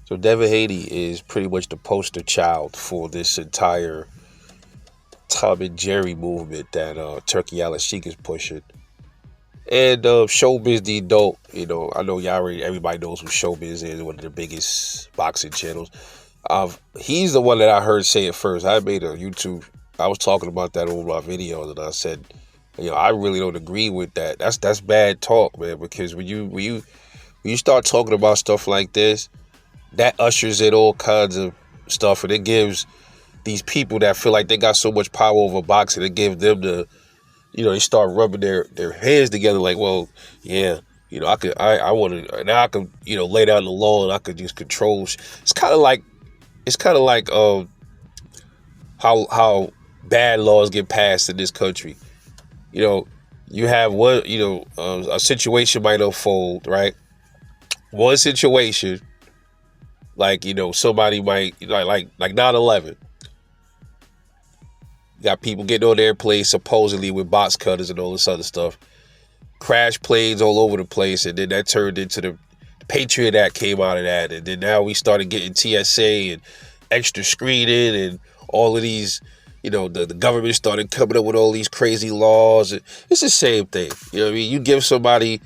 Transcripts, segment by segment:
So Devin Haney is pretty much the poster child for this entire Tom and Jerry movement that Turkey Alalshikh is pushing. And Showbiz the adult, I know y'all already, everybody knows who Showbiz is, one of the biggest boxing channels. He's the one that I heard say it first. I made a YouTube, I was talking about that on my videos, and I said, I really don't agree with that. That's bad talk, man, because when you start talking about stuff like this, that ushers in all kinds of stuff, and it gives these people that feel like they got so much power over boxing, it gives them they start rubbing their hands together like, well, yeah, I want to, now I can, lay down the law and I could just control. It's kind of like how bad laws get passed in this country. You have one, a situation might unfold, right? One situation, like, somebody might, like 9/11. Got people getting on airplanes supposedly with box cutters and all this other stuff. Crash planes all over the place, and then that turned into the Patriot Act came out of that, and then now we started getting TSA and extra screening and all of these, the government started coming up with all these crazy laws. It's the same thing. You know what I mean? You give somebody,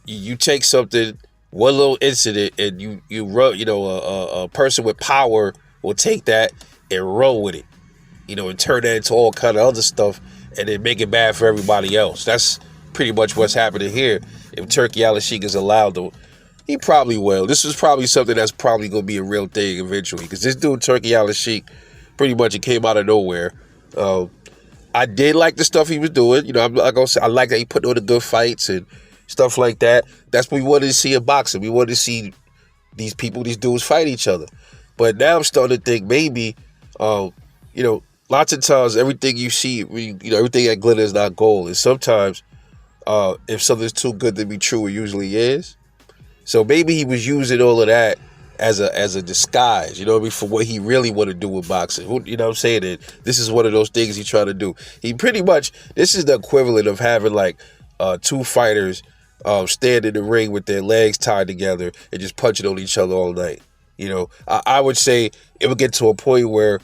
you take something, one little incident, and you run, a person with power will take that and run with it. And turn that into all kind of other stuff and then make it bad for everybody else. That's pretty much what's happening here. If Turki Alalshikh is allowed to, he probably will. This is probably something that's probably going to be a real thing eventually, because this dude, Turki Alalshikh, pretty much it came out of nowhere. I did like the stuff he was doing. I'm not going to say, I like that he put on the good fights and stuff like that. That's what we wanted to see in boxing. We wanted to see these dudes fight each other. But now I'm starting to think maybe, lots of times, everything you see, everything that glitters is not gold. And sometimes, if something's too good to be true, it usually is. So maybe he was using all of that as a disguise, for what he really want to do with boxing. You know what I'm saying? And this is one of those things he trying to do. He pretty much, this is the equivalent of having like two fighters stand in the ring with their legs tied together and just punching on each other all night. I would say it would get to a point where,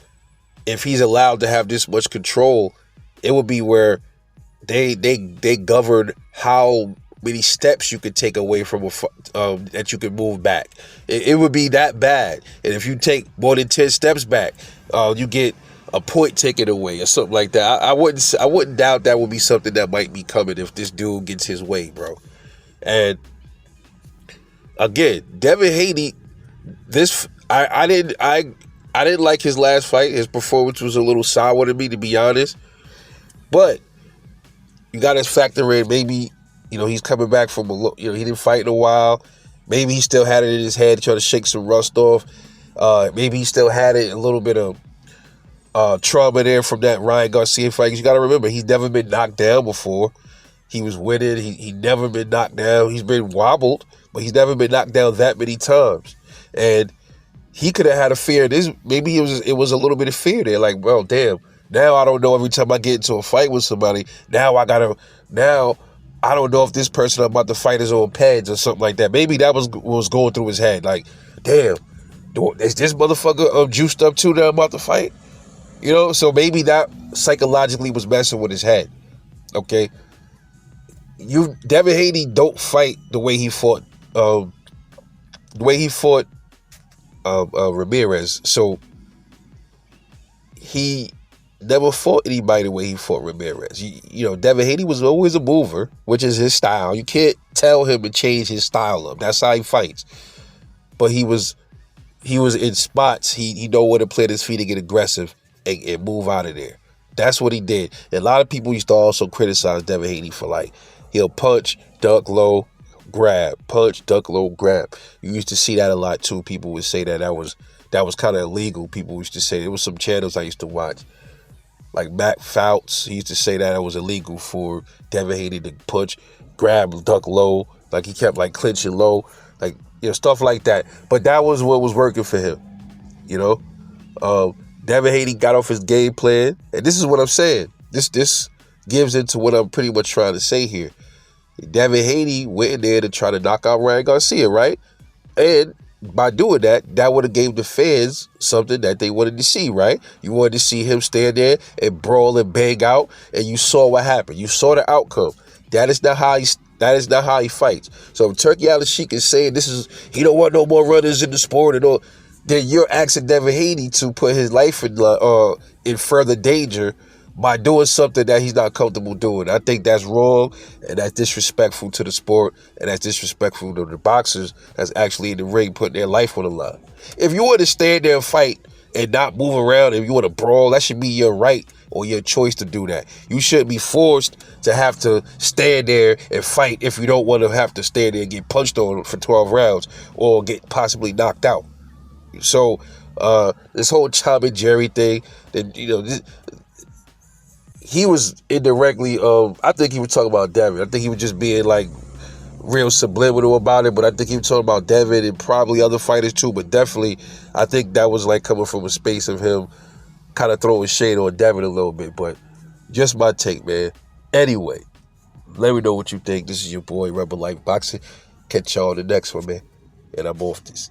if he's allowed to have this much control, it would be where they govern how many steps you could take away from that you could move back. It would be that bad. And if you take more than 10 steps back, you get a point taken away or something like that. I wouldn't doubt that would be something that might be coming if this dude gets his way, bro. And again, Devin Haney, I didn't like his last fight. His performance was a little sour to me, to be honest. But you got to factor in, maybe, he's coming back from he didn't fight in a while. Maybe he still had it in his head, trying to shake some rust off. Maybe he still had a little bit of trauma there from that Ryan Garcia fight. 'Cause you got to remember, he's never been knocked down before. He was winning. He never been knocked down. He's been wobbled, but he's never been knocked down that many times. And he could have had a fear. Maybe it was a little bit of fear there. Like, well, damn. Now I don't know. Every time I get into a fight with somebody, now I don't know if this person I'm about to fight is on pads or something like that. Maybe that was going through his head. Like, damn, is this motherfucker juiced up too that I'm about to fight? So maybe that psychologically was messing with his head. Okay, Devin Haney don't fight the way he fought. Ramirez. So he never fought anybody the way he fought Ramirez. Devin Haney was always a mover, which is his style. You can't tell him to change his style up. That's how he fights. But he was in spots. He know where to plant his feet and get aggressive and move out of there. That's what he did. And a lot of people used to also criticize Devin Haney for, like, he'll punch, duck low, grab, punch, duck low, grab. You used to see that a lot too. People would say that was kind of illegal. People used to say, there was some channels I used to watch, like Matt Fouts. He used to say that it was illegal for Devin Haney to punch, grab, duck low. Like, he kept like clinching low, like, stuff like that. But that was what was working for him. Devin Haney got off his game plan, and this is what I'm saying. This gives into what I'm pretty much trying to say here. Devin Haney went in there to try to knock out Ryan Garcia, right? And by doing that, that would have gave the fans something that they wanted to see, right? You wanted to see him stand there and brawl and bang out, and you saw what happened. You saw the outcome. That is not how he fights. So if Turki Alalshikh is saying he don't want no more runners in the sport and all, then you're asking Devin Haney to put his life in further danger by doing something that he's not comfortable doing. I think that's wrong, and that's disrespectful to the sport, and that's disrespectful to the boxers that's actually in the ring putting their life on the line. If you want to stand there and fight and not move around, if you want to brawl, that should be your right or your choice to do that. You shouldn't be forced to have to stand there and fight if you don't want to have to stand there and get punched on for 12 rounds or get possibly knocked out. So this whole Tom and Jerry thing, that he was indirectly, I think he was talking about Devin. I think he was just being like real subliminal about it, but I think he was talking about Devin and probably other fighters too, but definitely I think that was like coming from a space of him kind of throwing shade on Devin a little bit, but just my take, man. Anyway, let me know what you think. This is your boy, Rebel Life Boxing. Catch y'all on the next one, man. And I'm off this.